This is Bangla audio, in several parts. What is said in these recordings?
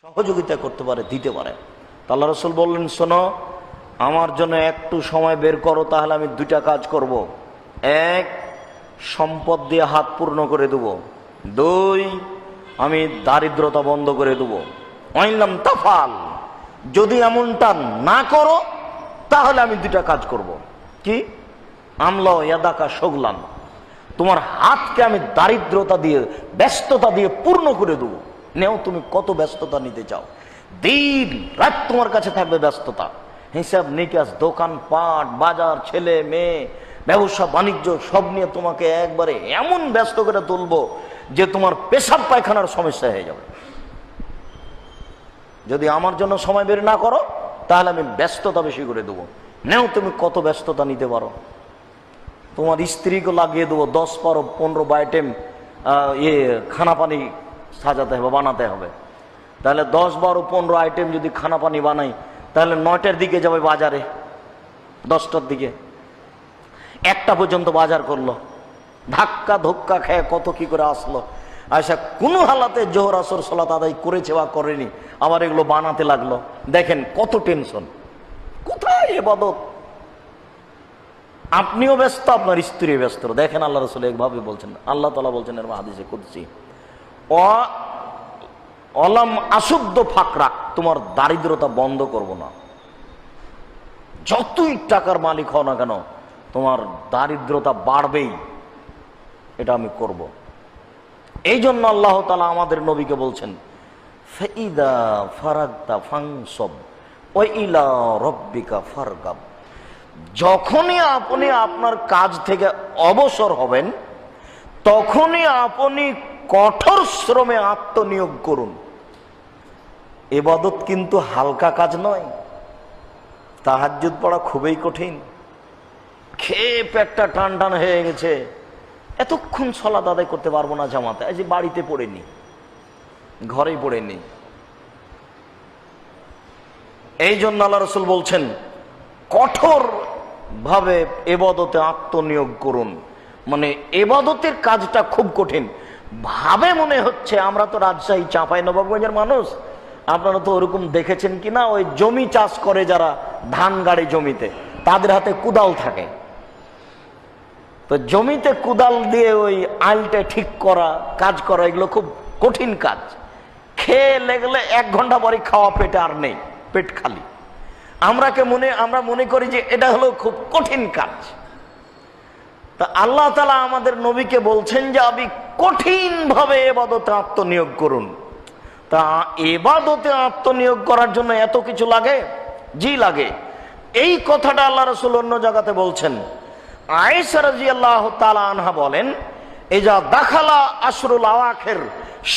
সহযোগিতা করতে পারে, দিতে পারে। আল্লাহ রাসূল বললেন, শোনো, আমার জন্য একটু সময় বের করো, তাহলে আমি দুইটা কাজ করব। এক, সম্পদ দিয়ে হাত পূর্ণ করে দেব। দুই, আমি দারিদ্রতা বন্ধ করে দেব। ওয়াইলাম তাফাল, যদি এমনটা না করো তাহলে আমি দুইটা কাজ করব। কি? আমলা ইয়াদাকা শগলান, তোমার হাতকে আমি দারিদ্রতা দিয়ে, ব্যস্ততা দিয়ে পূর্ণ করে দেবো। নেও, তুমি কত ব্যস্ততা নিতে চাও? দিন রাত তোমার কাছে থাকবে ব্যস্ততা, হিসাব নিকাশ, দোকান পাট, বাজার, ছেলে মেয়ে, ব্যবসা বাণিজ্য সব নিয়ে তোমাকে একবারে এমন ব্যস্ত করে তুলবো যে তোমার পেশাব পায়খানার সমস্যা হয়ে যাবে। যদি আমার জন্য সময় বের না করো তাহলে আমি ব্যস্ততা বেশি করে দেবো। নেও, তুমি কত ব্যস্ততা নিতে পারো? তোমার স্ত্রীকে লাগিয়ে দেবো 10, 12, 15 আইটেম খানা পানি সাজাতে হবে, বানাতে হবে। তাহলে 10, 12, 15 আইটেম যদি খানা পানি বানাই, তাহলে 9টার দিকে যাবে বাজারে, 10টার দিকে, 1টা পর্যন্ত বাজার করলো, ধাক্কা ধক্কা খেয়ে কত কি করে আসলো। আচ্ছা, কোনো হালাতে জোহর আসর সালাত আদায় করেছে বা করেনি, আবার এগুলো বানাতে লাগলো। দেখেন কত টেনশন, কোথায় ইবাদত? আপনিও ব্যস্ত, আপনার স্ত্রী ব্যস্ত। দেখেন আল্লাহ রাসূল একভাবে বলছেন, আল্লাহ তাআলা বলছেন এর হাদিসে কুদসি, অলাম আশুদ্ধ ফাকরা, তোমার দারিদ্রতা বন্ধ করব না। যতই টাকার মালিক হও না কেন, তোমার দারিদ্রতা বাড়বেই, এটা আমি করব। এই জন্য আল্লাহ তাআলা আমাদের নবীকে বলছেন, ফাইদা ফারাগতা ফানসব ওয়া ইলা রাব্বিকা ফারগাব, যখনই আপনি আপনার কাজ থেকে অবসর হবেন তখনই আপনি কঠোর শ্রমে আত্মনিয়োগ করুন। ইবাদত কিন্তু হালকা কাজ নয়। তাহাজ্জুদ পড়া খুবই কঠিন। খেয়ে পেটটা টান টান হয়ে গেছে, এতক্ষণ সালাত আদায় করতে পারবো না জামাতে, এই যে বাড়িতে পড়েনি, ঘরেই পড়েনি। এই জন্য আল্লাহ রাসূল বলছেন, কঠোর ভাবে ইবাদতে আত্মনিয়োগ করুন। মানে ইবাদতের কাজটা খুব কঠিন। ভাবে মনে হচ্ছে, আমরা তো রাজশাহী চাঁপাইনবাবগঞ্জের মানুষ, আপনারা তো ওরকম দেখেছেন কিনা, ওই জমি চাষ করে যারা, ধান গাড়ে জমিতে, তাদের হাতে কুদাল থাকে। তো জমিতে কুদাল দিয়ে ওই আইলটা ঠিক করা, কাজ করা, এগুলো খুব কঠিন কাজ। খেয়ে লেগলে 1 ঘন্টা পরে খাওয়া পেটে আর নেই, পেট খালি। আমরা মনে করি যে এটা হলো খুব কঠিন কাজ। তা আল্লাহ তাআলা আমাদের নবীকে বলছেন যে আপনি কঠিন ভাবে ইবাদতে আত্মনিয়োগ করুন। তা ইবাদতে আত্মনিয়োগ করার জন্য এত কিছু লাগে? জি লাগে। এই কথাটা আল্লাহ রাসূল অন্য জায়গাতে বলছেন। আয়েশা রাদিয়াল্লাহু তাআলা আনহা বলেন, ইজা দাখালা আশরুল আওয়াখির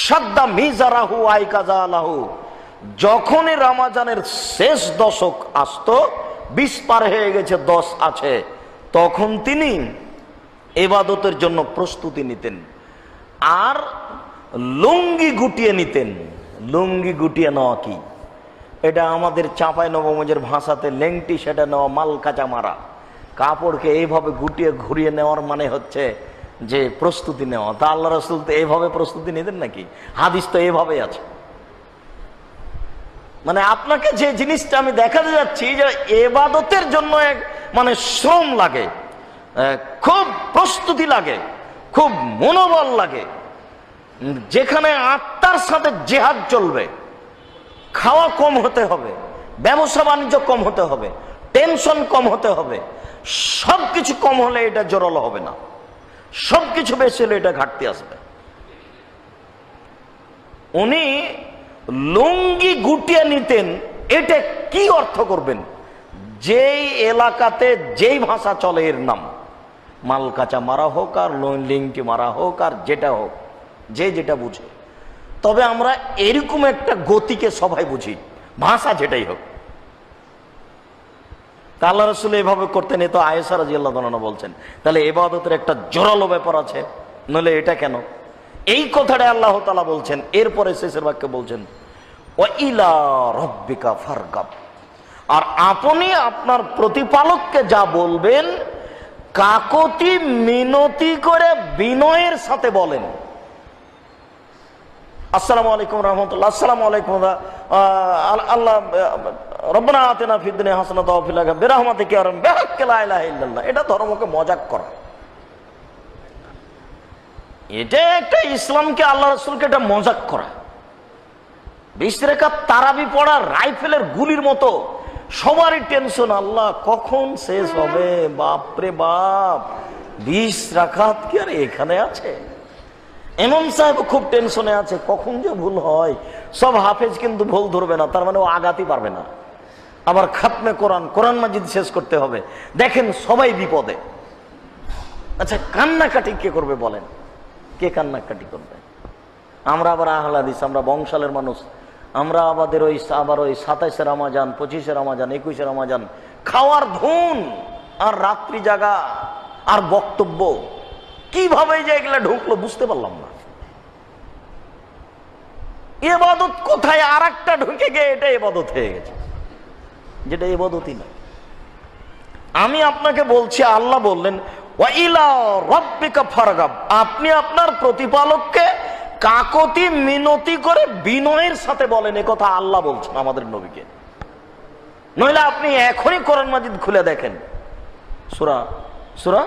শাদ্দা মিজারাহু আইকাজালাহু, যখনই রমজানের শেষ দশক আসতো, 20 পার হয়ে গেছে, 10 আছে, তখন তিনি ইবাদতের জন্য প্রস্তুতি নিতেন আর লুঙ্গি গুটিয়ে নিতেন। লুঙ্গি গুটিয়ে নেওয়া কি? এটা আমাদের চাঁপাইনবাবগঞ্জের ভাষাতে লেংটি, সেটা নেওয়া, মাল কাঁচা মারা। কাপড়কে এইভাবে গুটিয়ে ঘুরিয়ে নেওয়ার মানে হচ্ছে যে প্রস্তুতি নেওয়া। তা আল্লাহ রাসূল তো এইভাবে প্রস্তুতি নিতেন নাকি? হাদিস তো এইভাবেই আছে। মানে আপনাকে যে জিনিসটা আমি দেখাতে যাচ্ছি, যে ইবাদতের জন্য মানে শ্রম লাগে, খুব প্রস্তুতি লাগে, খুব মনোবল লাগে, যেখানে আত্মার সাথে জেহাদ চলবে। খাওয়া কম হতে হবে, ব্যবসা বাণিজ্য কম হতে হবে, টেনশন কম হতে হবে। সবকিছু কম হলে এটা জোরালো হবে না, সবকিছু বেশি হলে এটা ঘাটতি আসবে। উনি লুঙ্গি গুটিয়ে নিতেন, এটা কি অর্থ করবেন? যেই এলাকাতে যেই ভাষা চলে এর নাম, মাল কাঁচা মারা হোক আর লিংটি মারা হোক আর যেটা হোক, যে যেটা বুঝে। তবে আমরা এরকম একটা গতিকে সবাই বুঝি, ভাষা যেটাই হোক। তা আল্লাহ রাসূল এভাবে করতেন। এ তো আয়েশা রাদিয়াল্লাহু আনহা বলছেন, তাহলে ইবাদতের একটা জোরালো ব্যাপার আছে, নইলে এটা কেন? এই কথাটা আল্লাহ তাআলা বলছেন। এরপরে শেষের বাক্যে বলছেন, ওয়া ইলা রাব্বিকা ফারগাব, আর আপনি আপনার প্রতিপালককে যা বলবেন কাকতি মিনতি করে বিনয়ের সাথে বলেন। আসসালামু আলাইকুম রাহমাতুল্লাহ, আসসালামু আলাইকুম। আল্লাহ রব্বানা আতিনা ফিদ দুনিয়া হাসানাতাও ওয়া ফিল আখিরাতি বিরহমাতিকা ইয়া রাব্বি বিহাক্কি লা ইলাহা ইল্লাল্লাহ। এটা ধর্মকে মজাক করা, এটা একটা ইসলামকে আল্লাহ রাসূলকে এটা মজাক করা। 20 রাকাত তারাবি পড়া রাইফেলের গুলির মতো, সবারই টেনশন আল্লাহ কখন শেষ হবে। বাপরে বাপ, 20 রাকাত কি আর এখানে আছে? ইমাম সাহেব খুব টেনশনে আছে কখন যে ভুল হয়। সব হাফেজ কিন্তু ভুল ধরবে না, তার মানে ও আগাতে পারবে না। আবার খাতমে কোরআন, কোরআন মাজিদ শেষ করতে হবে। দেখেন সবাই বিপদে। আচ্ছা কান্নাকাটি কে করবে বলেন? কে কান্নাকাটি করবে? আমরা আবার আহলে হাদিস, আমরা বংশালের মানুষ, আমরা আমাদের ওই 27 রমাজান, 25 রমাজান, 21 রমাজান খাওয়ার ধুন আর রাত্রি জাগা আর বক্তব্য, কিভাবে যে এগুলা ঢুকলো বুঝতে পারলাম না। ইবাদত কোথায়? আর একটা ঢুকে গিয়ে এটা ইবাদত হয়ে গেছে, যেটা ইবাদতই না। আমি আপনাকে বলছি, আল্লাহ বললেন ওয়া ইলা রাব্বিকা ফারগাব, আপনি আপনার প্রতিপালককে কাকতি মিনতি করে বিনয়ের সাথে বলেন। এ কথা আল্লাহ বলছেন আমাদের নবীকে। নইলে আপনি এখনই কোরআন মাজিদ খুলে দেখেন, সূরা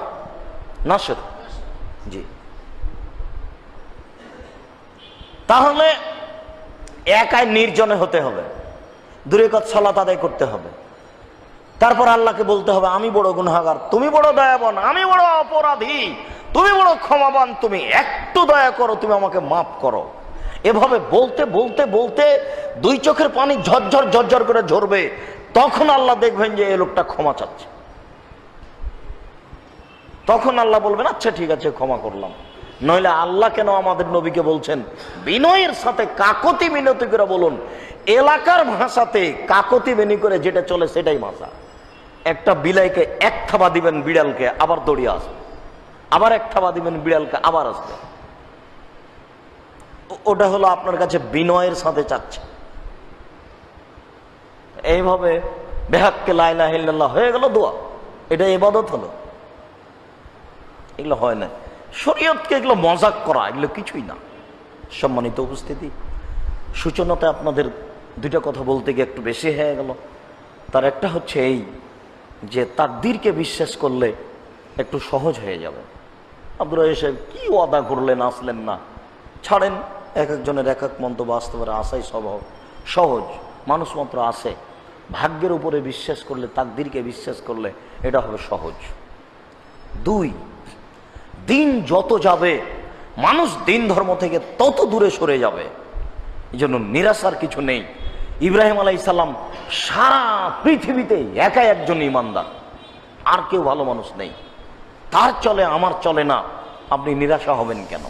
নাসর। জি, তাহলে একাই নির্জনে হতে হবে, 2 রাকাত সালাত আদায় করতে হবে। তারপর আল্লাহকে বলতে হবে আমি বড় গুনাহগার, তুমি বড় দয়াবান, আমি বড় অপরাধী, তুমি বড় ক্ষমাবান, তুমি একটু দয়া করো, তুমি আমাকে মাফ করো। এভাবে বলতে বলতে বলতে 2 চোখের পানি ঝরঝর ঝরঝর করে ঝরবে। তখন আল্লাহ দেখবেন যে এই লোকটা ক্ষমা চাচ্ছে। তখন আল্লাহ বলবেন আচ্ছা ঠিক আছে ক্ষমা করলাম। নইলে আল্লাহ কেন আমাদের নবীকে বলছেন বিনয়ের সাথে কাকতি মিনতি করে বলুন। এলাকার ভাষাতে কাকতি মিনতি করে যেটা চলে সেটাই ভাষা। একটা বিলাইকে এক থাবা দিবেন বিড়ালকে, আবার দৌড়িয়ে আসবে, আবার এক থাবা দিবেন বিড়ালকে, আবার আসবে। ওটা হলো আপনার কাছে বিনয়ের সাথে চাচ্ছে। এইভাবে বিহাক্কি লা ইলাহা ইল্লাল্লাহ হয়ে গেল দোয়া, এটা ইবাদত হলো। এগুলো হয় না, শরীয়তকে এগুলো মজাক করা, এগুলো কিছুই না। সম্মানিত উপস্থিতি, সূচনাতে আপনাদের 2টা কথা বলতে গিয়ে একটু বেশি হয়ে গেল। তার একটা হচ্ছে এই যে তাকদীরকে বিশ্বাস করলে একটু সহজ হয়ে যাবে। আব্দুর রাজ্জাক সাহেব কি ওয়াদা করলেন, আসলেন না, ছাড়েন। এক একজনের এক এক মন্তব্য আসতে পারে, আসাই স্বভাব সহজ, মানুষ মাত্র আসে। ভাগ্যের উপরে বিশ্বাস করলে, তাকদীরকে বিশ্বাস করলে এটা হবে সহজ। 2, দিন যত যাবে মানুষ দিন ধর্ম থেকে তত দূরে সরে যাবে। এই জন্য নিরাশার কিছু নেই। ইব্রাহিম আলাইহিস সালাম সারা পৃথিবীতে একাই একজন ইমানদার, আর কেউ ভালো মানুষ নেই। তার চলে আমার চলে না, আপনি নিরাশা হবেন কেন?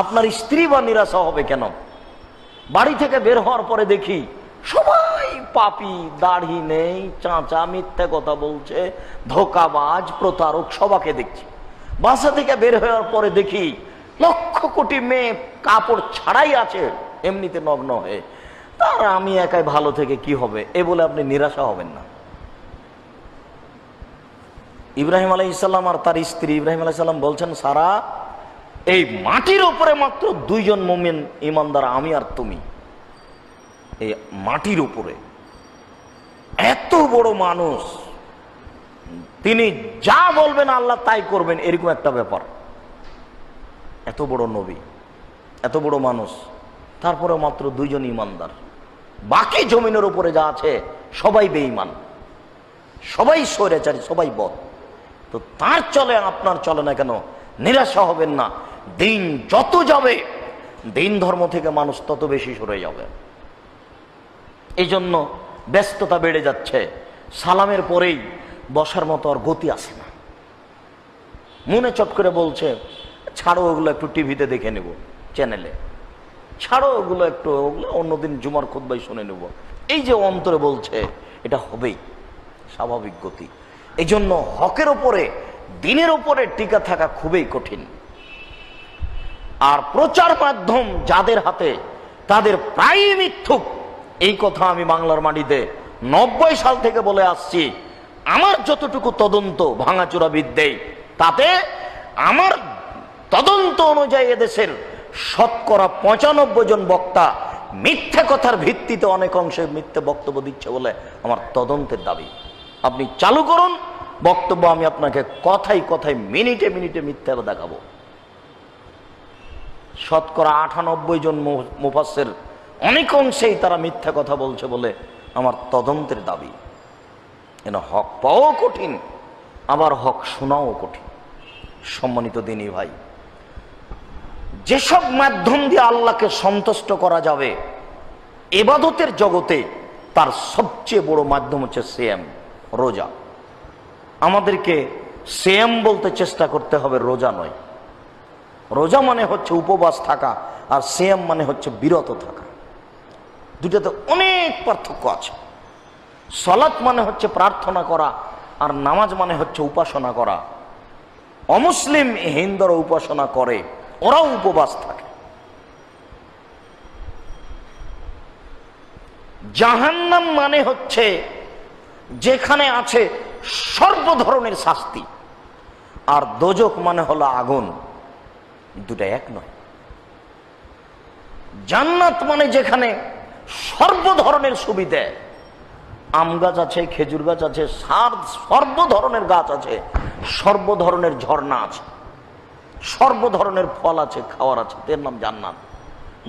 আপনার স্ত্রী বা নিরাশা হবে কেন? বাড়ি থেকে বের হওয়ার পরে দেখি সবাই পাপী, দাড়ি নেই, চাঁচা, মিথ্যা কথা বলছে, ধোকাবাজ, প্রতারক, সবাকে দেখছি। বাসা থেকে বের হওয়ার পরে দেখি লক্ষ কোটি মেয়ে কাপড় ছাড়াই আছে, এমনিতে নগ্ন হয়ে। তার আমি একাই ভালো থেকে কি হবে, এ বলে আপনি নিরাশা হবেন না। ইব্রাহিম আলাইহিস সালাম আর তার স্ত্রী ইব্রাহিম আলাইহিস সালাম বলছেন সারা এই মাটির উপরে মাত্র 2 জন মুমিন ইমানদার, আমি আর তুমি। এই মাটির উপরে এত বড় মানুষ, তিনি যা বলবেন আল্লাহ তাই করবেন, এরকম একটা ব্যাপার। এত বড় নবী, এত বড় মানুষ, তারপরে মাত্র 2 জন ইমানদার। বাকি জমিনের উপরে যা আছে সবাই বেঈমান, সবাই স্বৈরাচারী, সবাই বদ। তো তার চলে আপনার চলে না কেন? নিরাশা হবেন না। দিন যত যাবে দিন ধর্ম থেকে মানুষ তত বেশি সরে যাবে। এই জন্য ব্যস্ততা বেড়ে যাচ্ছে। সালামের পরেই বসার মতো আর গতি আসে না। মনে চট করে বলছে ছাড়ো ওগুলো, একটু টিভিতে দেখে নেব, চ্যানেলে ছাড়ো ওগুলো, একটু ওগুলো অন্যদিন জুমার খুতবায় শুনে নেব। এই যে অন্তরে বলছে, এটা হবেই, স্বাভাবিক গতি। এই জন্য হকের ওপরে, দিনের উপরে টিকা থাকা খুবই কঠিন। আর প্রচার মাধ্যম যাদের হাতে, তাদের প্রায় মিথ্যুক। এই কথা আমি বাংলার মাটিতে 90 সাল থেকে বলে আসছি। আমার যতটুকু তদন্ত ভাঙাচোরা বিদ্যে, তাতে আমার তদন্ত অনুযায়ী এদেশের শতকরা 95 জন বক্তা মিথ্যে কথার ভিত্তিতে অনেক অংশে মিথ্যে বক্তব্য দিচ্ছে বলে আমার তদন্তের দাবি। আপনি চালু করুন বক্তব্য, আমি আপনাকে কথায় কথায় মিনিটে মিনিটে মিথ্যা দেখাবো। শতকরা 98 জন মুফাসসির অনেক অংশেই তারা মিথ্যা কথা বলছে বলে আমার তদন্তের দাবি। এর হক পাওয়াও কঠিন, আবার হক শোনাও কঠিন। সম্মানিত দিনী ভাই, যেসব মাধ্যম দিয়ে আল্লাহকে সন্তুষ্ট করা যাবে ইবাদতের জগতে, তার সবচেয়ে বড় মাধ্যম হচ্ছে সিয়াম, রোজা। আমাদেরকে সিয়াম বলতে চেষ্টা করতে হবে, রোজা নয়। রোজা মানে হচ্ছে উপবাস থাকা, আর সিয়াম মানে হচ্ছে বিরত থাকা। দুটাতে অনেক পার্থক্য আছে। সালাত মানে হচ্ছে প্রার্থনা করা, আর নামাজ মানে হচ্ছে উপাসনা করা। অমুসলিম হিন্দুরা উপাসনা করে, ওরাও উপবাস থাকে। জাহান্নাম মানে হচ্ছে যেখানে আছে সর্ব ধরনের শাস্তি, আর দোজখ মানে হলো আগুন। দুটা এক নয়। জান্নাত মানে যেখানে সর্ব ধরনের সুবিধা, আম গাছ আছে, খেজুর গাছ আছে, সর্ব ধরনের গাছ আছে, সর্ব ধরনের ঝর্ণা আছে, সর্ব ধরনের ফল আছে, খাওয়ার আছে, এর নাম জান্নাত।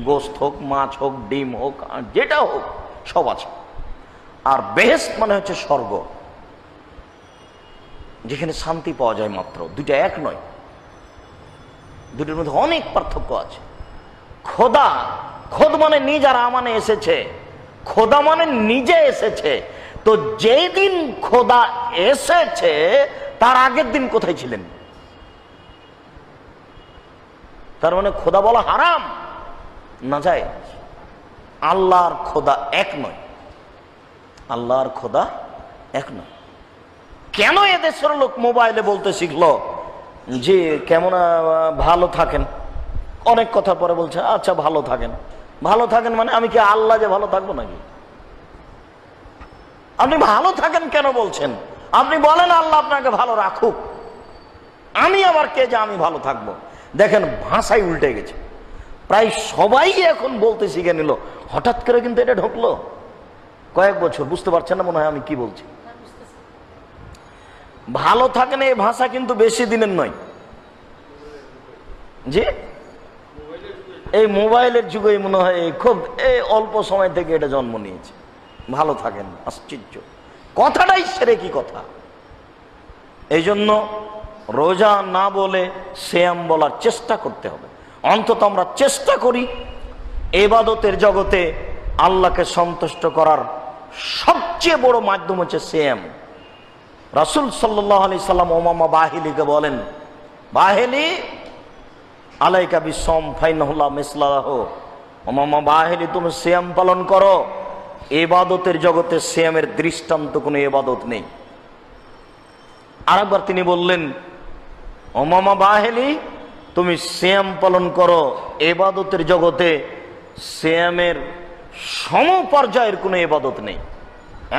গোশত হোক, মাছ হোক, ডিম হোক, যেটা হোক সব আছে। আর বেহেশত মানে হচ্ছে স্বর্গ, যেখানে শান্তি পাওয়া যায় মাত্র। দুইটা এক নয়, দুটির মধ্যে অনেক পার্থক্য আছে। খোদা, খোদ মানে নিজ, আর আমানে এসেছে। খোদা মানে নিজে এসেছে। তো যেই দিন খোদা এসেছে তার আগের দিন কোথায় ছিলেন? তার মানে খোদা বলা হারাম না যায়। আল্লাহর খোদা এক নয়, আল্লাহর খোদা এক নয়। কেন এদেশের লোক মোবাইলে বলতে শিখলো যে কেমন ভালো থাকেন? অনেক কথা পরে বলছে আচ্ছা ভালো থাকেন। ভালো থাকেন মানে আমি কি আল্লাহ যে ভালো থাকবো নাকি? আপনি ভালো থাকেন কেন বলছেন? আপনি বলেন আল্লাহ আপনাকে ভালো রাখুক, আমি আবার কে যে আমি ভালো থাকবো? দেখেন ভাষাই উল্টে গেছে। প্রায় সবাই এখন বলতে শিখে নিল, হঠাৎ করে কিন্তু এটা ঢুকলো কয়েক বছর। বুঝতে পারছেন না মনে হয় আমি কি বলছি? ভালো থাকেন এই ভাষা কিন্তু বেশি দিনের নয়, যে এই মোবাইলের যুগে মনে হয় খুব এই অল্প সময় থেকে এটা জন্ম নিয়েছে। ভালো থাকেন, আশ্চর্য কথাটাই সেরে কি কথা। এই জন্য রোজা না বলে সিয়াম বলার চেষ্টা করতে হবে। অন্তত আমরা চেষ্টা করি ইবাদতের জগতে আল্লাহকে সন্তুষ্ট করার সবচেয়ে বড় মাধ্যম হচ্ছে সিয়াম। রাসূল সাল্লাল্লাহু আলাইহি সাল্লাম উমামা বাহিলীকে বলেন, বাহিলী আলাইকা বিসম ফাইনাহুল্লাহ মিসলাহু, উমামা বাহিলী তুমি সিয়াম পালন করো। ইবাদতের জগতে সিয়ামের দৃষ্টান্ত কোনো ইবাদত নেই। আরেকবার তিনি বললেন, উমামা বাহিলী তুমি সিয়াম পালন করো, ইবাদতের জগতে সিয়ামের সমপর্যায়ের কোনো ইবাদত নেই।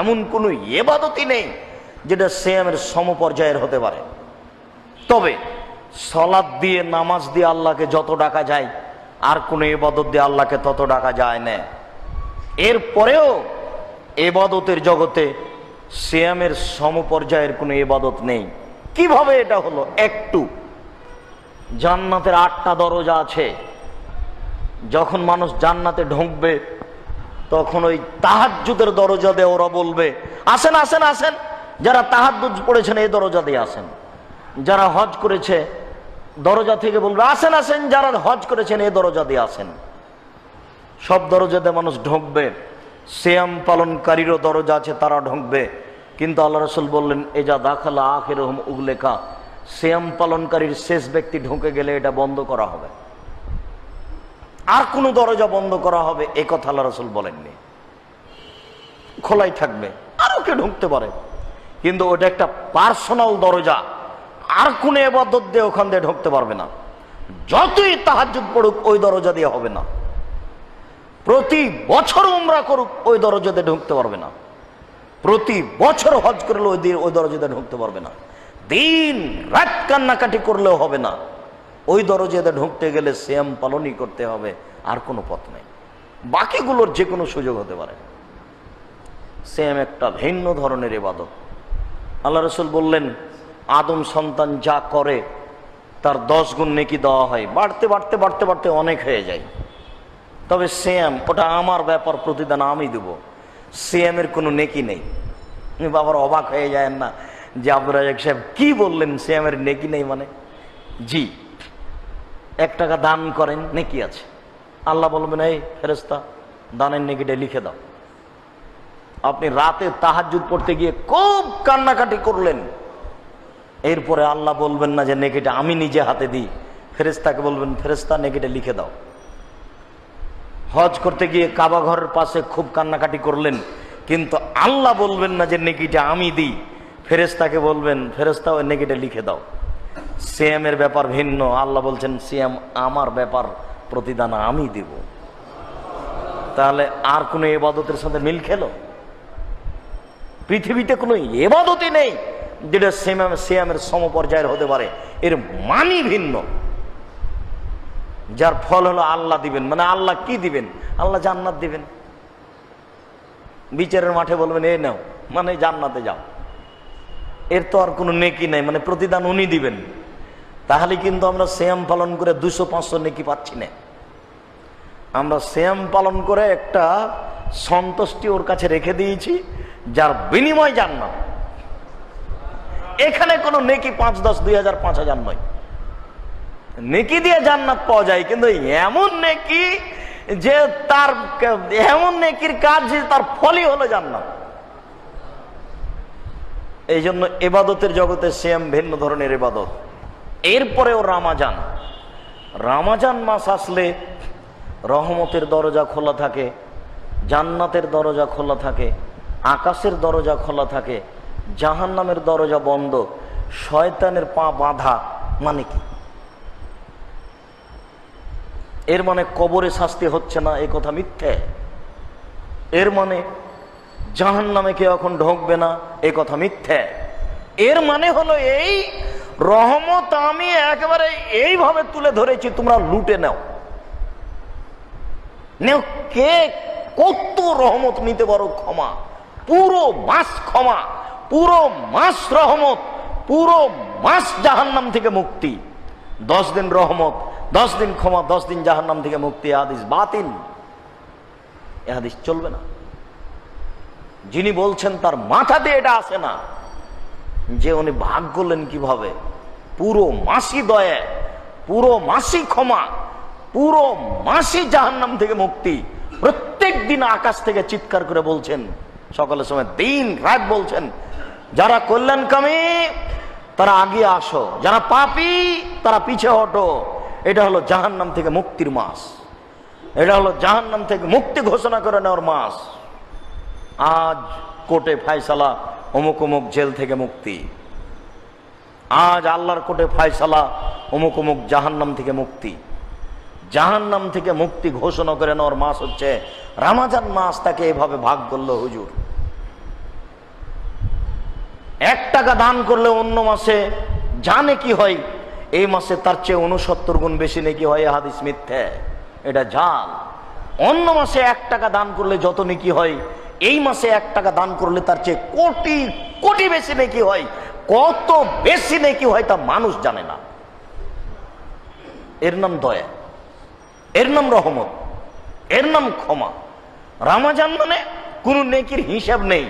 এমন কোনো ইবাদতই নেই যেটা সিয়ামের সমপর্যায়ের হতে পারে। তবে সালাত দিয়ে, নামাজ দিয়ে আল্লাহকে যত ডাকা যায়, আর কোনো ইবাদত দিয়ে আল্লাহকে তত ডাকা যায় না। এরপরেও ইবাদতের জগতে সিয়ামের সমপর্যায়ের কোনো ইবাদত নেই। কিভাবে এটা হলো? একটু জান্নাতের 8টা দরজা আছে। যখন মানুষ জান্নাতে ঢুকবে তখন ওই তাহাজ্জুদের দরজা দিয়ে ওরা বলবে আসেন আসেন আসেন। যারা তাহাজ্জুদ পড়েছেন এই দরজা দিয়ে আসেন। যারা হজ করেছে দরজা থেকে বলবে আসেন আসেন, যারা হজ করেছেন এই দরজা দিয়ে আসেন। সব দরজাতে মানুষ ঢুকবে। সিয়াম পালনকারীরও দরজা আছে, তারা ঢুকবে। কিন্তু আল্লাহ রাসূল বললেন এজা দাখালা আখিরুহুম উগলেকা, সিয়াম পালনকারীর শেষ ব্যক্তি ঢুকে গেলে এটা বন্ধ করা হবে। আর কোন দরজা বন্ধ করা হবে এ কথা আল্লাহ রাসূল বলেননি, খোলাই থাকবে, আরো কে ঢুকতে পারে। কিন্তু ওটা একটা পার্সোনাল দরজা, আর কোন ইবাদত দিয়ে ওখান দিয়ে ঢুকতে পারবে না। যতই তাহাজ্জুদ পড়ুক ওই দরজা দিয়ে হবে না। প্রতি বছর উমরা করুক ওই দরজা দিয়ে ঢুকতে পারবে না। প্রতি বছর হজ করলে ওই দরজা দিয়ে ঢুকতে পারবে না। দিন রাত কান্নাকাটি করলেও হবে না। ওই দরজাতে ঢুকতে গেলে সিয়াম পালনই করতে হবে, আর কোনো পথ নেই। বাকিগুলোর যে কোনো সুযোগ হতে পারে। সেম একটা ভিন্ন ধরনের ইবাদত। আল্লাহ রসুল বললেন, আদম সন্তান যা করে তার 10 গুণ নেকি দেওয়া হয়, বাড়তে বাড়তে বাড়তে বাড়তে অনেক হয়ে যায়। তবে সেম ওটা আমার ব্যাপার, প্রতিদান আমি দেব, সেমের কোনো নেকি নেই। বাবার অবাক হয়ে যায় না যে আব্দুর রাজ্জাক সাহেব কি বললেন, সেমের নেকি নেই মানে? জি, 1 টাকা দান করেন, নেকি আছে। আল্লাহ বলবেন, এই ফেরেশতা দানের নেকিটা লিখে দাও। আপনি রাতে তাহাজ্জুদ পড়তে গিয়ে খুব কান্নাকাটি করলেন, এরপরে আল্লাহ বলবেন না যে নেকিটা আমি নিজে হাতে দিই, ফেরেশতাকে বলবেন, ফেরেশতা নেকিটা লিখে দাও। হজ করতে গিয়ে কাবা ঘরের পাশে খুব কান্নাকাটি করলেন, কিন্তু আল্লাহ বলবেন না যে নেকিটা আমি দিই, ফেরেশতাকে বলবেন, ফেরেশতা ওই নেকিটা লিখে দাও। সিয়ামের ব্যাপার ভিন্ন, আল্লাহ বলছেন সিয়াম আমার ব্যাপার, প্রতিদান আমি দিব। তাহলে আর কোন ইবাদতের সাথে মিল খেলো? পৃথিবীতে কোনো ইবাদতই নেই যেটা সিয়ামের সমপর্যায়ের হতে পারে। এর মানই ভিন্ন, যার ফল হলো আল্লাহ দিবেন। মানে আল্লাহ কি দিবেন? আল্লাহ জান্নাত দিবেন। বিচারের মাঠে বলবেন, এই নাও, মানে জান্নাতে যাও। এর তো আর কোনো নেকি নাই, মানে প্রতিদান উনি দিবেন। তাহলে কিন্তু আমরা সিয়াম পালন করে 200-500 নেকি পাচ্ছি না। আমরা সিয়াম পালন করে একটা সন্তুষ্টি ওর কাছে রেখে দিয়েছি, যার বিনিময় জান্নাত। এখানে কোনো নেকি 5, 10, 2000, 5000 নয়। নেকি দিয়ে জান্নাত পাওয়া যায়, কিন্তু এমন নেকি যে তার, এমন নেকির কাজ যে তার ফলই হলো জান্নাত। এই জন্য ইবাদতের জগতে সিয়াম ভিন্ন ধরনের ইবাদত। এরপরেও রামাজান, রামাজান মাস আসলে রহমতের দরজা খোলা থাকে, জান্নাতের দরজা খোলা থাকে, আকাশের দরজা খোলা থাকে, জাহান্নামের দরজা বন্ধ, শয়তানের পা বাঁধা। মানে কি? এর মানে কবরে শাস্তি হচ্ছে না, এই কথা মিথ্যে। এর মানে জাহান্নামে কেউ এখন ঢোকবে না, এই কথা মিথ্যে। এর মানে হলো এই, রহমত আমি একেবারে এইভাবে তুলে ধরেছি, তোমরা লুটে নাও। নেও, কে কত রহমত নিতে পারো? ক্ষমা, পুরো মাস ক্ষমা, পুরো মাস রহমত, পুরো মাস জাহান্নাম থেকে মুক্তি। 10 দিন রহমত, 10 দিন ক্ষমা, 10 দিন জাহান্নাম থেকে মুক্তি। হাদিস বাতিল, এ হাদিস চলবে না। যিনি বলছেন তার মাথাতে এটা আসে না যে উনি ভাগ করলেন কিভাবে। পুরো মাসি দয়া, পুরো মাসি ক্ষমা, পুরো মাসি জাহান্নাম থেকে মুক্তি। প্রত্যেক দিন আকাশ থেকে চিৎকার করে বলছেন, সকালের সময় দিন রাত বলছেন, যারা কল্যাণকামী তারা আগে আসো, যারা পাপী তারা পিছে হটো। এটা হলো জাহান্নাম থেকে মুক্তির মাস, এটা হলো জাহান্নাম থেকে মুক্তি ঘোষণা করে নেওয়ার মাস। আজ কোর্টে ফায়সালা, অমুক অমুক জেল থেকে মুক্তি। আজ আল্লাহর কোর্টে ফায়সালা, অমুক অমুক জাহান্নাম থেকে মুক্তি। জাহান্নাম থেকে মুক্তি ঘোষণা করে নেওয়ার মাস হচ্ছে রমজান মাস। তাকে এভাবে ভাগ করলো হুজুর। 1 টাকা দান করলে অন্য মাসে জানে কি হয়, এই মাসে তার চেয়ে 69 গুণ বেশি নেকি হয়। হাদিস মিথ্যে, এটা জাল। অন্য মাসে 1 টাকা দান করলে যত নেকি হয়, এই মাসে 1 টাকা দান করলে তার চেয়ে কোটি কোটি বেশি নেকি হয়। কত বেশি নেকি হয় তা মানুষ জানে না। এর নাম দয়া, এর নাম রহমত, এর নাম ক্ষমা। রমজান মানে কোন নেকির হিসাব নেই,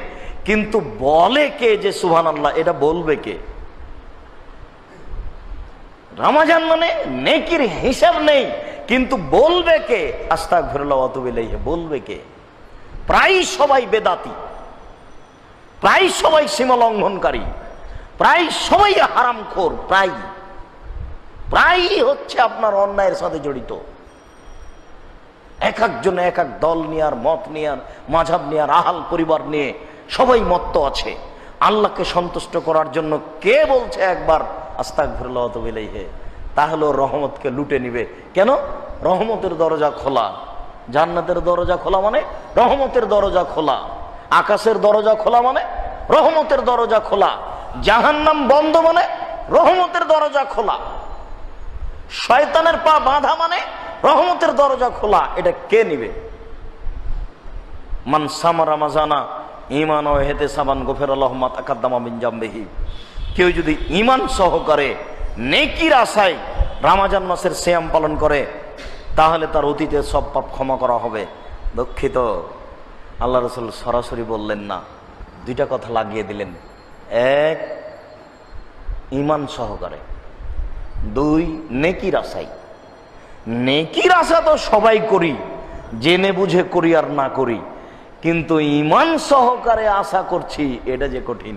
কিন্তু বলে কে যে সুবহানাল্লাহ? এটা বলবে কে? রমজান মানে নেকির হিসাব নেই, কিন্তু বলবে কে? আস্তাগফিরুল্লাহ ওয়া আতুবু ইলাইহি, বলবে কে? প্রায় সবাই বেদাতি, প্রায় সবাই সীমা লঙ্ঘনকারী, প্রায় সবাই হারামখোর, প্রায় হচ্ছে আপনার অন্যায়ের সাথে জড়িত। এক একজন এক এক দল নিয়ে, আর মত নিয়ে, আর মাঝহাব নিয়ে, আর আহাল পরিবার নিয়ে সবাই মত্ত আছে। আল্লাহকে সন্তুষ্ট করার জন্য কে বলছে একবার আস্তাগফিরুল্লাহ ওয়া আতুবু ইলাইহি? তাহলে রহমতকে লুটে নিবে। কেন? রহমতের দরজা খোলা, জান্নাতের দরজা খোলা মানে রহমতের দরজা খোলা, আকাশের দরজা খোলা মানে রহমতের দরজা খোলা, জাহান্নাম বন্ধ মানে রহমতের দরজা খোলা, শয়তানের পা বাঁধা মানে রহমতের দরজা খোলা। এটা কে নিবে? মান সামা রামাজানা ঈমান ও ইহতিসাবান গফিরাল্লাহু মা তাকাদ্দামা মিন জামবিহি। কেউ যদি ঈমান সহকারে নেকির আশায় রমজান মাসের সিয়াম পালন করে তাহলে তার অতীতের সব পাপ ক্ষমা করা হবে। দুঃখিত, আল্লাহ রাসূল সরাসরি বললেন না, দুইটা কথা লাগিয়ে দিলেন। এক, ঈমান সহকারে। দুই, নেকির আশায়। নেকির আশা তো সবাই করি, জেনে বুঝে করি আর না করি, কিন্তু ঈমান সহকারে আশা করছি এটা যে কঠিন।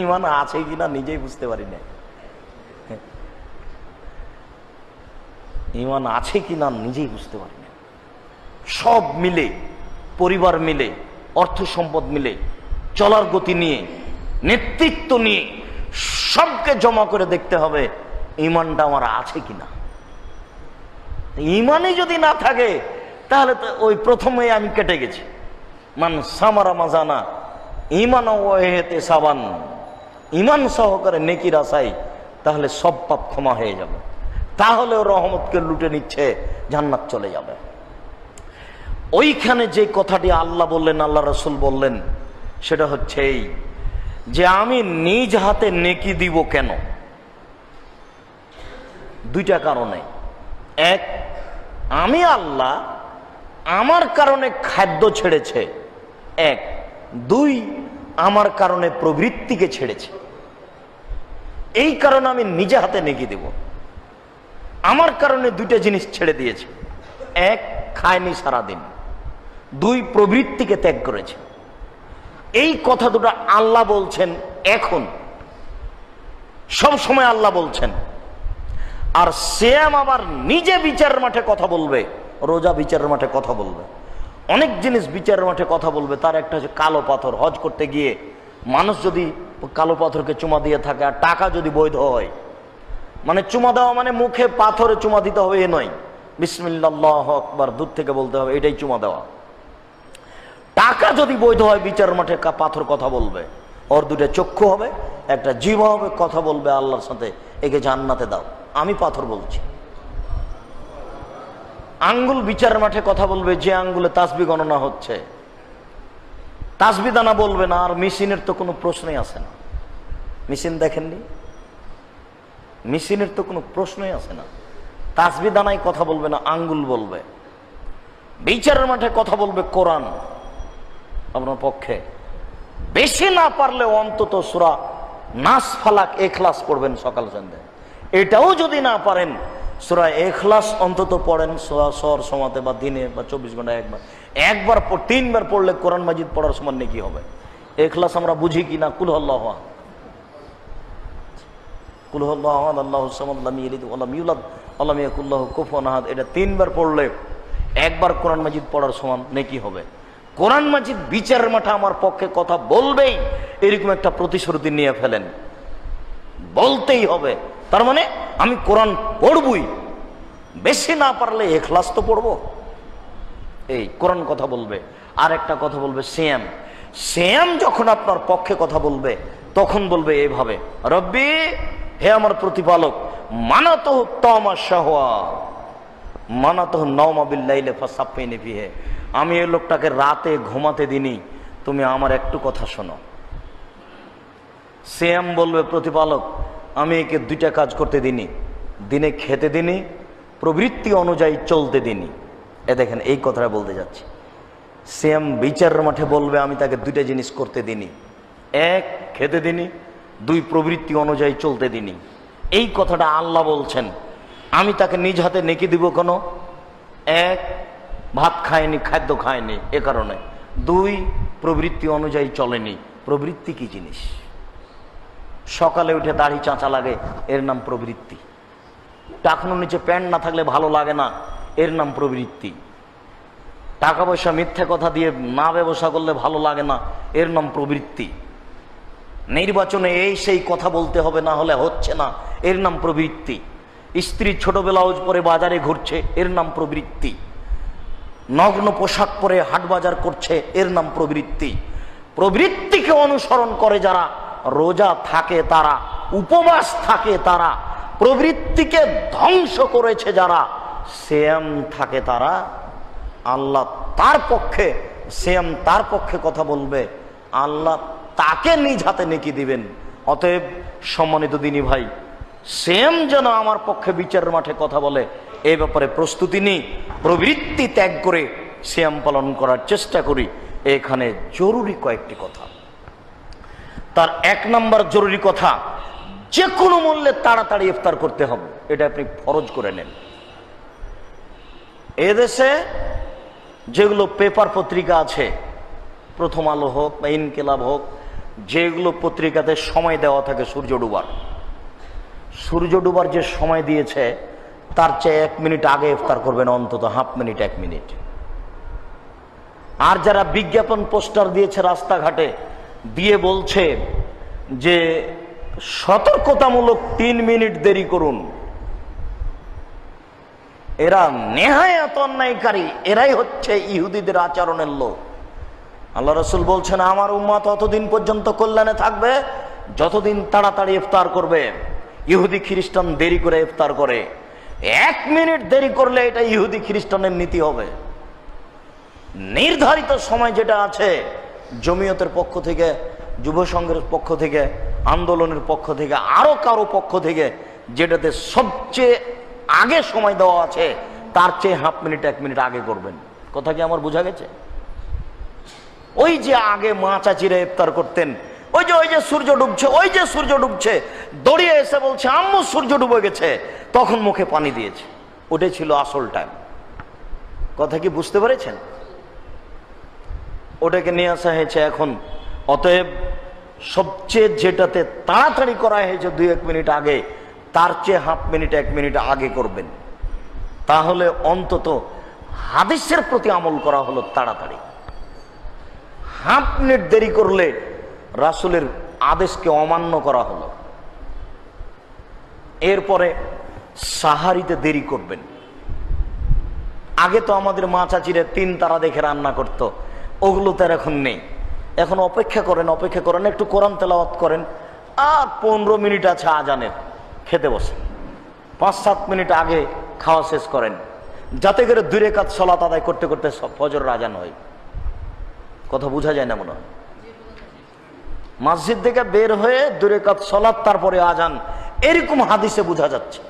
ঈমান আছে কিনা নিজেই বুঝতে পারি না। ঈমান আছে কিনা নিজেই বুঝতে পারি না। সব মিলে, পরিবার মিলে, অর্থ সম্পদ মিলে, চলার গতি নিয়ে, নেতৃত্ব নিয়ে সবকে জমা করে দেখতে হবে ঈমানটা আমার আছে কিনা। ঈমানই যদি না থাকে তাহলে তো ওই প্রথমে আমি কেটে গেছি। মান সামা রামাজানা ঈমান ওয়া ইহতিসাবান, ঈমান সহকারে নেকির আশায়, তাহলে সব পাপ ক্ষমা হয়ে যাবে। তাহলেও রহমতকে লুটে নিচ্ছে, জান্নাত চলে যাবে। ওইখানে যে কথাটি আল্লাহ বললেন, আল্লাহ রাসূল বললেন, সেটা হচ্ছে এই যে আমি নিজ হাতে নেকি দিব কেন? দুইটা কারণে। এক, আমি আল্লাহ আমার কারণে খাদ্য ছেড়েছে। এক। দুই, আমার কারণে প্রবৃত্তিকে ছেড়েছে। এই কারণে আমি নিজে হাতে নেকি দেব। আমার কারণে দুইটা জিনিস ছেড়ে দিয়েছে। এক, খায়নি সারাদিন। দুই, প্রবৃত্তিকে ত্যাগ করেছে। এই কথা দুটো আল্লাহ বলছেন, এখন সব সময় আল্লাহ বলছেন। আর সিয়াম আবার নিজে বিচারের মাঠে কথা বলবে, রোজা বিচারের মাঠে কথা বলবে, অনেক জিনিস বিচারের মাঠে কথা বলবে। তার একটা হচ্ছে কালো পাথর। হজ করতে গিয়ে মানুষ যদি কালো পাথরকে চুমা দিয়ে থাকে আর টাকা যদি বৈধ হয়, মানে চুমা দেওয়া মানে মুখে পাথরে চুমা দিতে হবে এ নয়, বিসমিল্লাহ আল্লাহু আকবার দূর থেকে বলতে হবে, এটাই চুমা দেওয়া। টাকা যদি বৈধ হয় বিচার মাঠে পাথর কথা বলবে। ওর দুটো চক্ষু হবে, একটা জিহ্বা হবে, কথা বলবে আল্লাহর সাথে, একে জান্নাতে দাও। আমি পাথর বলছি। আঙ্গুল বিচার মাঠে কথা বলবে, যে আঙ্গুলে তাসবিহ গণনা হচ্ছে, তাসবিহ দানা বলবে না। আর মেশিনের তো কোনো প্রশ্নই আসে না। মেশিন দেখেননি? মেশিনের তো কোনো প্রশ্নই আসে না। তাসবিহ দানায় কথা বলবে না, আঙ্গুল বলবে। বিচারের মাঠে কথা বলবে কোরআন আপনার পক্ষে। বেশি না পারলে অন্তত সূরা নাস, ফালাক, ইখলাস পড়বেন সকাল সন্ধ্যা। এটাও যদি না পারেন, সূরা ইখলাস অন্তত পড়েন সর সমাতে বা দিনে বা 24 ঘন্টায় একবার 3বার পড়লে কোরআন মাজিদ পড়ার সমান নেকি হবে। ইখলাস আমরা বুঝি কিনা? কুল হুয়াল্লাহু আহাদ, কুল হুয়াল্লাহু আহাদ, আল্লাহুস সামাদ, লাম ইয়ালিদ ওয়া লাম ইউলাদ ওয়া লাম ইয়াকুল লাহু কুফুয়ান আহাদ। এটা 3বার পড়লে একবার কোরআন মাজিদ পড়ার সমান নেকি হবে। কোরআন মাজিদ বিচারের মাঠে আমার পক্ষে কথা বলবেই, এরকম একটা প্রতিশ্রুতি নিয়ে ফেলেন, বলতেই হবে। তার মানে আমি কোরআন পড়বই, বেশি না পারলে ইখলাস তো পড়বো। এই কোরআন কথা বলবে। আর একটা কথা বলবে সিয়াম। সিয়াম যখন আপনার পক্ষে কথা বলবে তখন বলবে এইভাবে, রব্বি, হে আমার প্রতিপালক, মানাতহু তামা শাহওয়া মানাতহু নাওমা বিল্লাইলি ফাসাফিনি ফিহি। আমি এই লোকটাকে রাতে ঘুমাতে দিনি, তুমি আমার একটু কথা শোনো। সিয়াম বলবে, প্রতিপালক, আমি একে দুইটা কাজ করতে দিনি, দিনে খেতে দিনি, প্রবৃত্তি অনুযায়ী চলতে দিনি। এ দেখেন, এই কথাটা বলতে যাচ্ছি। সিয়াম বিচারের মাঠে বলবে, আমি তাকে দুইটা জিনিস করতে দিনি। এক, খেতে দিনি। দুই, প্রবৃত্তি অনুযায়ী চলতে দিনি। এই কথাটা আল্লাহ বলছেন। আমি তাকে নিজ হাতে নেকি দিব কেন? এক, ভাত খায়নি, খাদ্য খায়নি এ কারণে। দুই, প্রবৃত্তি অনুযায়ী চলেনি। প্রবৃত্তি কি জিনিস? সকালে উঠে দাড়ি চাঁচা লাগে, এর নাম প্রবৃত্তি। টাকনুর নিচে প্যান্ট না থাকলে ভালো লাগে না, এর নাম প্রবৃত্তি। টাকা পয়সা মিথ্যে কথা দিয়ে না ব্যবসা করলে ভালো লাগে না, এর নাম প্রবৃত্তি। নির্বাচনে এই সেই কথা বলতে হবে, না হলে হচ্ছে না, এর নাম প্রবৃত্তি। স্ত্রী ছোট ব্লাউজ পরে বাজারে ঘুরছে, এর নাম প্রবৃত্তি। নগ্ন পোশাক পরে হাট বাজার করছে, এর নাম প্রবৃত্তি। প্রবৃত্তিকে অনুসরণ করে যারা, রোজা থাকে তারা, উপবাস থাকে তারা, প্রবৃত্তিকে ধ্বংস করেছে যারা, সিয়াম থাকে তারা, আল্লাহ তার পক্ষে সিয়াম তার পক্ষে কথা বলবে, আল্লাহ তাকে নিজ হাতে নেকি দিবেন। অতএব সম্মানিত দিনী ভাই, সিয়াম যেন আমার পক্ষে বিচারের মাঠে কথা বলে, এই ব্যাপারে প্রস্তুতি নিই, প্রবৃত্তি ত্যাগ করে সিয়াম পালন করার চেষ্টা করি। এখানে জরুরি কয়েকটি কথা। তার 1 নম্বর জরুরি কথা, যে কোনো মূল্যে তাড়াতাড়ি ইফতার করতে হবে, এটা আপনি ফরজ করে নেন। এদেশে যেগুলো পেপার পত্রিকা আছে, প্রথম আলো হোক বা ইনকিলাব হোক, যেগুলো পত্রিকাতে সময় দেওয়া থাকে সূর্য ডুবার যে সময় দিয়েছে তার চেয়ে 1 মিনিট আগে ইফতার করবেন, অন্তত হাফ মিনিট 1 মিনিট। আর যারা বিজ্ঞাপন পোস্টার দিয়েছে রাস্তাঘাটে, দিয়ে বলছে যে সতর্কতামূলক 3 মিনিট দেরি করুন, এরা নেহায়াত অন্যায়কারী, এরাই হচ্ছে ইহুদিদের আচরণের লোক। আল্লাহ রাসূল বলছেন, আমার উম্মত ততদিন পর্যন্ত কল্যাণে থাকবে যতদিন তাড়াতাড়ি ইফতার করবে। ইহুদি খ্রিস্টান দেরি করে ইফতার করে, 1 মিনিট দেরি করলে এটা ইহুদি খ্রিস্টানের নীতি হবে। নির্ধারিত সময় যেটা আছে, জমিয়তের পক্ষ থেকে, যুব সংঘের পক্ষ থেকে, আন্দোলনের পক্ষ থেকে, আরো কারো পক্ষ থেকে, যেটাতে সবচেয়ে আগে সময় দেওয়া আছে, তার চেয়ে হাফ মিনিট 1 মিনিট আগে করবেন। কথা কি আমার বোঝা গেছে? ওই যে আগে মা চাচিরা ইফতার করতেন, ওই যে সূর্য ডুবছে, দড়িয়ে এসে বলছে আম্মু সূর্য ডুবে গেছে, তখন মুখে পানি দিয়েছে, ওটাই ছিল আসল টাইম। কথা কি বুঝতে পেরেছেন? ওটাকে নিয়ে আসা হয়েছে এখন। অতএব সবচেয়ে যেটাতে তাড়াতাড়ি করা হয়েছে 2-1 মিনিট আগে, তার চেয়ে হাফ মিনিট 1 মিনিট আগে করবেন। তাহলে অন্তত হাদিসের প্রতি আমল করা হলো তাড়াতাড়ি। হাফ মিনিট দেরি করলে রাসূলের আদেশকে অমান্য করা হলো। এরপরে সাহারিতে দেরি করবেন। আগে তো আমাদের মা চাচিরা 3 তারা দেখে রান্না করত, ওগুলো তো এখন নেই। এখন অপেক্ষা করেন, একটু কোরআন তেলাওয়াত করেন, আর 15 মিনিট আছে আজানের, খেতে বসেন। 5-7 মিনিট আগে খাওয়া শেষ করেন, যাতে করে 2 রাকাত সালাত আদায় করতে করতে ফজরের আজান হয়। কথা বোঝা যায় না মনে হয়? মসজিদ থেকে বের হয়ে 2 রাকাত সালাত, তারপরে আজান, এরকম হাদিসে বোঝা যাচ্ছে।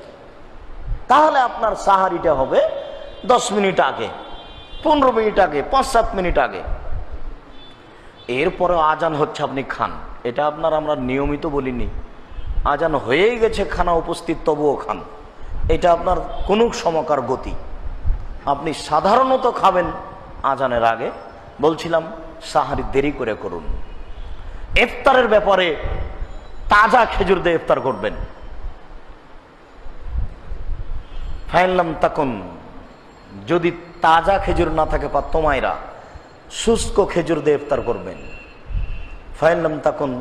তাহলে আপনার সাহারিটা হবে 10 মিনিট আগে, 15 মিনিট আগে, 5-7 মিনিট আগে। এরপরে আজান হচ্ছে, আপনি খান। এটা আমরা নিয়মিত বলিনি, আজান হয়েই গেছে, খানা উপস্থিত, তবুও খান। এটা আপনার কোন সমকার গতি। আপনি সাধারণত খাবেন আজানের আগে। বলছিলাম সাহারি দেরি করে করুন। ইফতারের ব্যাপারে তাজা খেজুর দিয়ে ইফতার করবেন। ফাইনলাম তাকুন, যদি তাজা খেজুর না থাকে তোমায়রা, শুষ্ক খেজুর দিয়ে ইফতার করবেন। ফাইনলাম তাকুন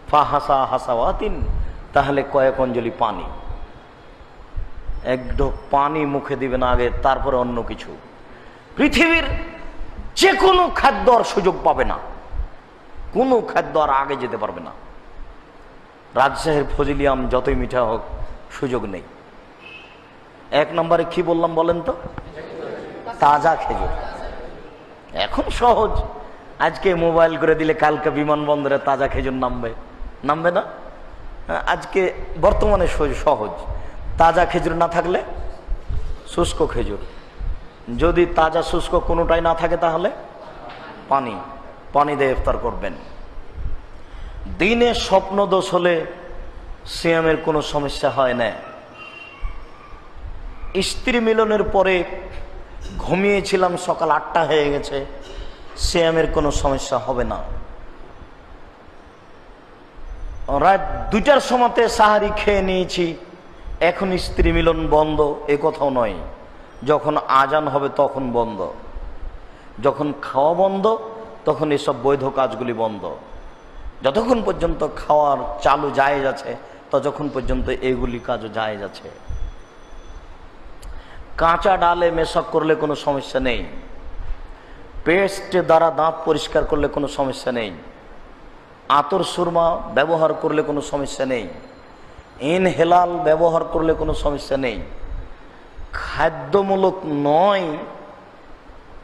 ফাহাসা হাসাওয়াতিন, তাহলে কয়েক অঞ্জলি পানি, 1 ঢোক পানি মুখে দিবেন আগে, তারপরে অন্য কিছু। পৃথিবীর যে কোনো খাদ্য আর সুযোগ পাবে না, কোনো খাদ্য আর আগে যেতে পারবে না। রাজশাহীর ফজলিয়াম যতই মিঠা হোক, সুযোগ নেই। 1 নম্বরে কি বললাম বলেন তো? তাজা খেজুর। এখন সহজ, আজকে মোবাইল করে দিলে কালকে বিমানবন্দরে তাজা খেজুর নামবে না? আজকে বর্তমানে সহজ। তাজা খেজুর না থাকলে শুষ্ক খেজুর, যদি তাজা শুষ্ক কোনোটাই না থাকে তাহলে পানি দিয়ে ইফতার করবেন। দিনে স্বপ্ন দোষ হলে সিয়ামের কোনো সমস্যা হয় না। স্ত্রী মিলনের পরে ঘুমিয়েছিলাম, সকাল 8টা হয়ে গেছে, সিয়ামের কোনো সমস্যা হবে না। রাত 2টার সময়তে সাহারি খেয়ে নিয়েছি, এখন স্ত্রী মিলন বন্ধ, এ কথাও নয়। যখন আজান হবে তখন বন্ধ, যখন খাওয়া বন্ধ তখন এসব বৈধ কাজগুলি বন্ধ। যতক্ষণ পর্যন্ত খাওয়ার চালু জায়েজ আছে, ততক্ষণ পর্যন্ত এগুলি কাজও জায়েজ আছে। কাঁচা ডালে মেশক করলে কোনো সমস্যা নেই, পেস্ট দ্বারা দাঁত পরিষ্কার করলে কোনো সমস্যা নেই, আতর সুরমা ব্যবহার করলে কোনো সমস্যা নেই, ইনহেলাল ব্যবহার করলে কোনো সমস্যা নেই। খাদ্যমূলক নয়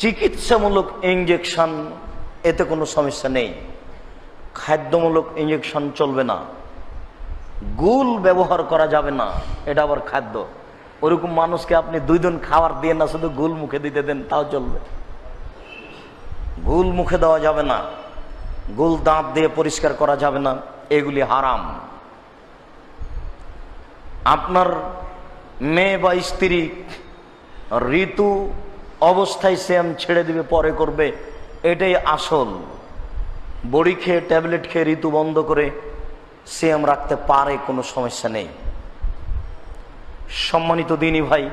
চিকিৎসামূলক ইঞ্জেকশন, এতে কোনো সমস্যা নেই। খাদ্যমূলক ইঞ্জেকশন চলবে না। গুল ব্যবহার করা যাবে না, এটা আবার খাদ্য। ওরকম মানুষকে আপনি 2 দিন খাবার দিয়ে না, শুধু গুল মুখে দিতে দেন, তাও চলবে। গুল মুখে দেওয়া যাবে না, গুল দাঁত দিয়ে পরিষ্কার করা যাবে না, এগুলি হারাম। আপনার মেয়ে বা স্ত্রী ঋতু অবস্থায় সিয়াম ছেড়ে দিবে, পরে করবে, এটাই আসল। বড়ি খেয়ে ট্যাবলেট খেয়ে ঋতু বন্ধ করে সিয়াম রাখতে পারে, কোনো সমস্যা নেই। সম্মানিত দিনী ভাই,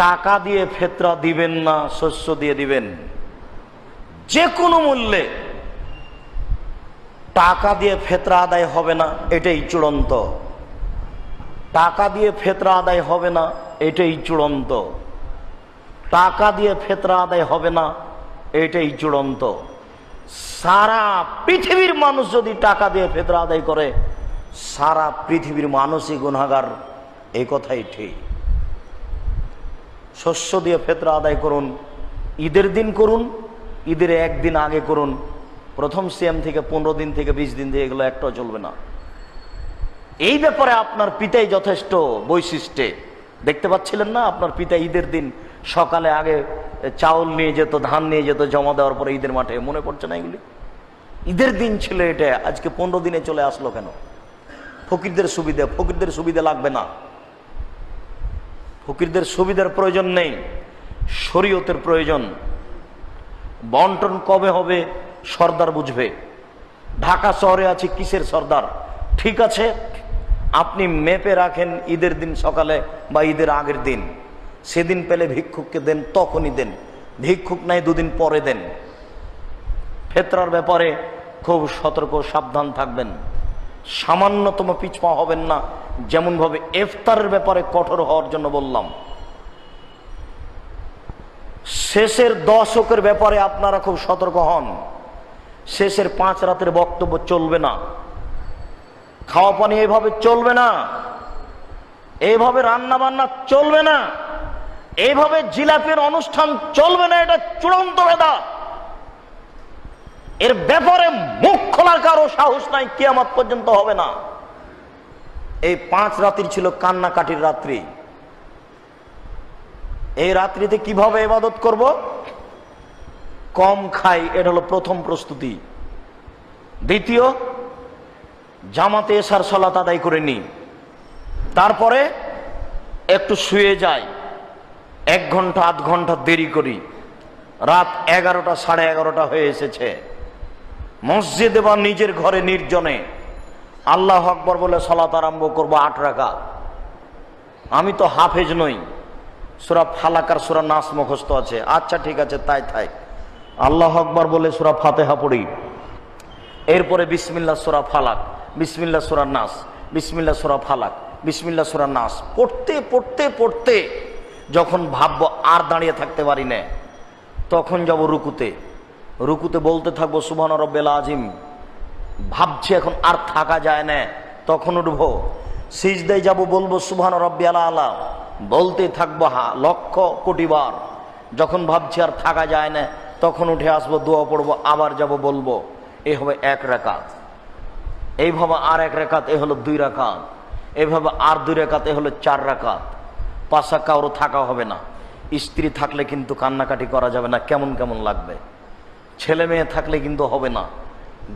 টাকা দিয়ে ফিতরা দিবেন না, শস্য দিয়ে দিবেন। যে কোনো মূল্যে টাকা দিয়ে ফিতরা আদায় হবে না, এটাই চূড়ান্ত। টাকা দিয়ে ফিতরা আদায় হবে না, এটাই চূড়ান্ত। টাকা দিয়ে ফিতরা আদায় হবে না, এটাই চূড়ান্ত। সারা পৃথিবীর মানুষ যদি টাকা দিয়ে ফিতরা আদায় করে, সারা পৃথিবীর মানুষই গুনাহগার, এই কথাই ঠিক। শস্য দিয়ে ফিতরা আদায় করুন, ঈদের দিন করুন, ঈদের একদিন আগে করুন। প্রথম সিয়াম থেকে 15 দিন থেকে 20 দিন থেকে এগুলো একটাও চলবে না। এই ব্যাপারে আপনার পিতাই যথেষ্ট বৈশিষ্ট্যে। দেখতে পাচ্ছিলেন না, আপনার পিতা ঈদের দিন সকালে আগে চাউল নিয়ে যেত, ধান নিয়ে যেত, জমা দেওয়ার পরে ঈদের মাঠে। মনে পড়ছে না এগুলি? ঈদের দিন ছিল এটা, আজকে 15 দিনে চলে আসলো কেন? ফকিরদের সুবিধা, ফকিরদের সুবিধা লাগবে না, ফকিরদের সুবিধার প্রয়োজন নেই, শরীয়তের প্রয়োজন। বন্টন কবে হবে সর্দার বুঝবে। ঢাকা শহরে আছে কিসের সর্দার? ঠিক আছে, আপনি মেপে রাখেন ঈদের দিন সকালে বা ঈদের আগের দিন, সেদিন পেলে ভিক্ষুককে দেন, তখনই দেন। ভিক্ষুক নাই 2 দিন পরে দেন। ফিতরার ব্যাপারে খুব সতর্ক সাবধান থাকবেন, সামান্যতম পিছপা হবেন না। যেমন ভাবে ইফতারের ব্যাপারে কঠোর হওয়ার জন্য বললাম, শেষের 10 ওয়াক্তের ব্যাপারে আপনারা খুব সতর্ক হন। শেষের 5 রাতের বক্তব্য চলবে না, খাওয়া পানি এইভাবে চলবে না, এইভাবে রান্না বান্না চলবে না, এইভাবে জিলাপির অনুষ্ঠান চলবে না। এটা চূড়ান্ত বেদাত। এর ব্যাপারে মুখ খোলার কারো সাহস নাই, কিয়ামত পর্যন্ত হবে না। এই 5 রাত্রি ছিল কান্নাকাটির রাত্রি। এই রাত্রিতে কিভাবে ইবাদত করব? কম খাই, এটা হলো প্রথম প্রস্তুতি। দ্বিতীয়, জামাতে এশার সালাত আদায় করে নি, তারপরে একটু শুয়ে যাই, 1 ঘন্টা 8 ঘন্টা দেরি করি। রাত 11টা 11:30 হয়ে এসেছে, মসজিদে বা নিজের ঘরে নির্জনে আল্লাহু আকবার বলে সালাত আরম্ভ করব 8 রাকাত। আমি তো হাফেজ নই, সূরা ফালাক আর সূরা নাস মুখস্থ আছে। আচ্ছা ঠিক আছে, তাই থাক। আল্লাহু আকবার বলে সূরা ফাতিহা পড়ি, এরপরে বিসমিল্লাহ সূরা ফালাক, বিসমিল্লাহ সূরা নাস, বিসমিল্লাহ সূরা ফালাক, বিসমিল্লাহ সূরা নাস পড়তে পড়তে পড়তে যখন ভাববো আর দাঁড়িয়ে থাকতে পারি না, তখন যাব রুকুতে। রুকুতে বলতে থাকবো সুবহান রাব্বিল আযীম। ভাবছি এখন আর থাকা যায় না, তখন উঠবো। সিজদায় যাব, বলবো সুবহান রাব্বিয়াল আলা, বলতে থাকবো লক্ষ কোটি বার। যখন ভাবছি আর থাকা যায় না, তখন উঠে আসবো, দোয়া পড়বো, আবার যাব বলবো। এ হবে 1 রাকাত। এইভাবে আর 1 রাকাত, এ হলো 2 রাকাত। এইভাবে আর 2 রাকাত, এ হলো 4 রাকাত। পাশা কারো থাকা হবে না। স্ত্রী থাকলে কিন্তু কান্নাকাটি করা যাবে না, কেমন কেমন লাগবে। ছেলে মেয়ে থাকলে কিন্তু হবে না।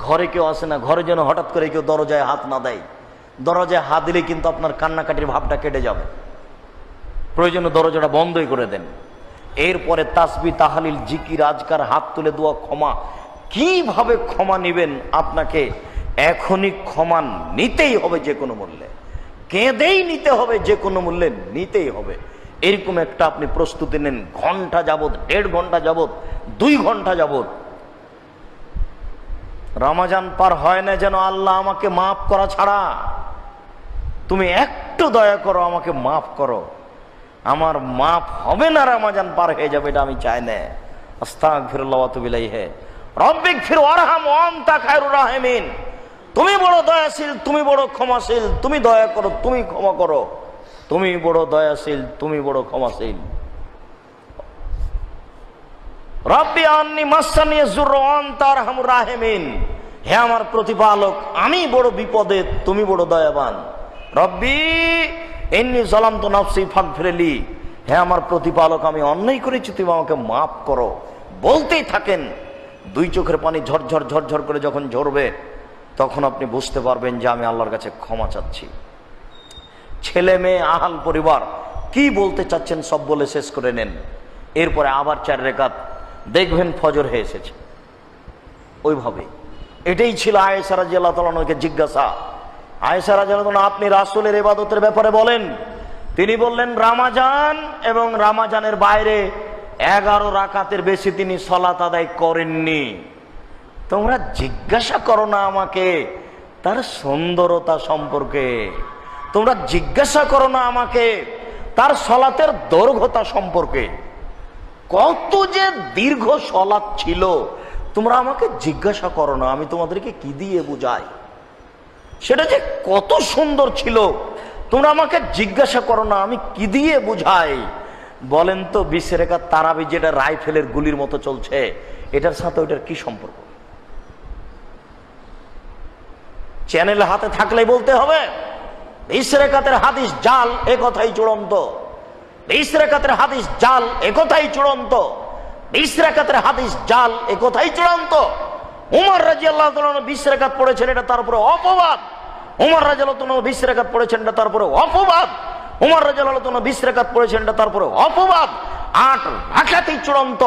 ঘরে কেউ আসে না, ঘরে যেন হঠাৎ করে কেউ দরজায় হাত না দেয়। দরজায় হাত দিলে কিন্তু আপনার কান্নাকাটির ভাবটা কেটে যাবে। প্রয়োজনে দরজাটা বন্ধই করে দেন। এরপরে তাসবিহ তাহলিল জিকির আজকার, হাত তুলে দোয়া, ক্ষমা। কিভাবে ক্ষমা নেবেন? আপনাকে এখনই ক্ষমা নিতেই হবে, যে কোনো মূল্যে। কেঁদেই নিতে হবে, যে কোনো মূল্যে নিতেই হবে। এরকম একটা আপনি প্রস্তুতি নেন, ঘন্টা যাবত, 1.5 ঘন্টা যাবত, 2 ঘন্টা যাবত। রমজান পার হয় না যেন আল্লাহ আমাকে মাফ করা ছাড়া, তুমি একটু দয়া করো, আমাকে মাফ করো। আমার মাফ হবে না, রমজান পার হয়ে যাবে, এটা আমি চাই না। আস্তাগফিরুল্লাহ ওয়া আতুবু ইলাইহি। রব্বিগফির ওয়ারহাম ওয়া আনতা খায়রুর রাহিমিন। তুমি বড় দয়াশীল, তুমি বড় ক্ষমাশীল, তুমি দয়া করো, তুমি ক্ষমা করো। তুমি বড় দয়াশীল, তুমি বড় ক্ষমাশীল। রব্বি আন্নি মাসানি যুররু ওয়া আনতা আরহামুর রাহিমিন, হে আমার প্রতিপালক আমি বড় বিপদে, তুমি বড় দয়াবান। রব্বি ইন্নী যালামতু নাফসি ফাগফিরলি, হে আমার প্রতিপালক আমি অন্যায় করেছি, তুমি আমাকে মাফ করো। বলতেই থাকেন, দুই চোখের পানি ঝরঝর ঝরঝর করে যখন ঝরবে তখন আপনি বুঝতে পারবেন যে আমি আল্লাহর কাছে ক্ষমা চাচ্ছি। ছেলে মেয়ে আহাল পরিবার কি বলতে চাচ্ছেন সব বলে শেষ করে নেন, এরপরে আবার 4 রাকাত দেখবেন ফজর হয়ে এসেছে। ওইভাবে এটাই ছিল আয়েশা রাদিয়াল্লাহু তাআলা আনহাকে জিজ্ঞাসা। আয়েশা রাদিয়াল্লাহু তাআলা, আপনি রাসূলের ইবাদতের ব্যাপারে বলেন। তিনি বললেন রমজান এবং রমজানের বাইরে 11 রাকাতের বেশি তিনি সালাত আদায় করেননি। তোমরা জিজ্ঞাসা করো না আমাকে তার সুন্দরতা সম্পর্কে, তোমরা জিজ্ঞাসা করো না আমাকে তার সালাতের দৈর্ঘ্যতা সম্পর্কে, কত যে দীর্ঘ সালাত ছিল তোমরা আমাকে জিজ্ঞাসা করো না, আমি তোমাদেরকে কি দিয়ে বুঝাই সেটা যে কত সুন্দর ছিল তোমরা আমাকে জিজ্ঞাসা করো না, আমি কি দিয়ে বুঝাই। বলেন তো 20 রাকাত তারাবি যেটা রাইফেলের গুলির মতো চলছে, এটার সাথে ওইটার কি সম্পর্ক? চ্যানেল হাতে থাকলেই বলতে হবে 20 রাকাতের হাদিস জাল, এ কথাই চূড়ান্ত। 20 রাকাতের হাদিস জাল, এ কথাই চূড়ান্ত। 20 রাকাতের হাদিস জাল, এ কথাই চূড়ান্ত। উমর রাদিয়াল্লাহু তাআলা 20 রাকাত পড়েছেন, এটা তার উপরে অপবাদ। উমর রাদিয়াল্লাহু তাআলা 20 রাকাত পড়েছেন, এটা তার উপরে অপবাদ। উমর রাদিয়াল্লাহু তাআলা 20 রাকাত পড়েছেন, এটা তার উপরে অপবাদ। 8 রাকাতই চূড়ান্ত।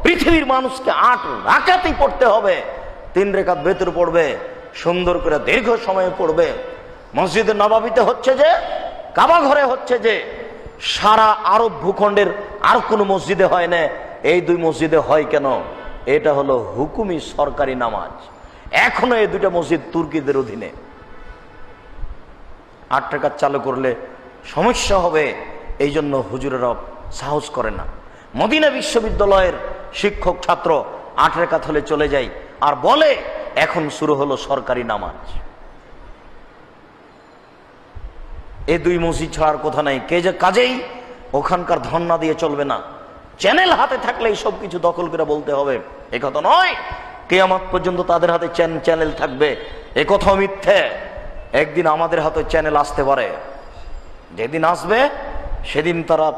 পৃথিবীর মানুষকে 8 রাকাতই পড়তে হবে। 3 রাকাত ভেতর পড়বে, সুন্দর করে দীর্ঘ সময় পড়বে। মসজিদে নববীতে হচ্ছে যে, কাবা ঘরে হচ্ছে যে, সারা আরব ভূখণ্ডের আর কোনো মসজিদে হয় না। এই 2 মসজিদে হয় কেন? এটা হলো হুকুমি সরকারি নামাজ। এখনো এই 2টা মসজিদ তুর্কিদের অধীনে। 8 রাকাত চালু করলে সমস্যা হবে, এই জন্য হুজুরেরা সাহস করে না। মদিনা বিশ্ববিদ্যালয়ের শিক্ষক ছাত্র 8 রাকাত হলে চলে যায় আর বলে এখন শুরু হলো সরকারি নামাজ। এই 2 মসজিদ ছাড়ার কথা নাই। কাজেই ওখানকার ধর্ণা দিয়ে চলবে না। চ্যানেল হাতে থাকলে সব কিছু দখল করে বলতে হবে, এ কথা নয়। কিয়ামত পর্যন্ত তাদের হাতে চ্যানেল থাকবে, এ কথাও মিথ্যে। একদিন আমাদের হাতে চ্যানেল আসতে পারে, যেদিন আসবে সেদিন তারা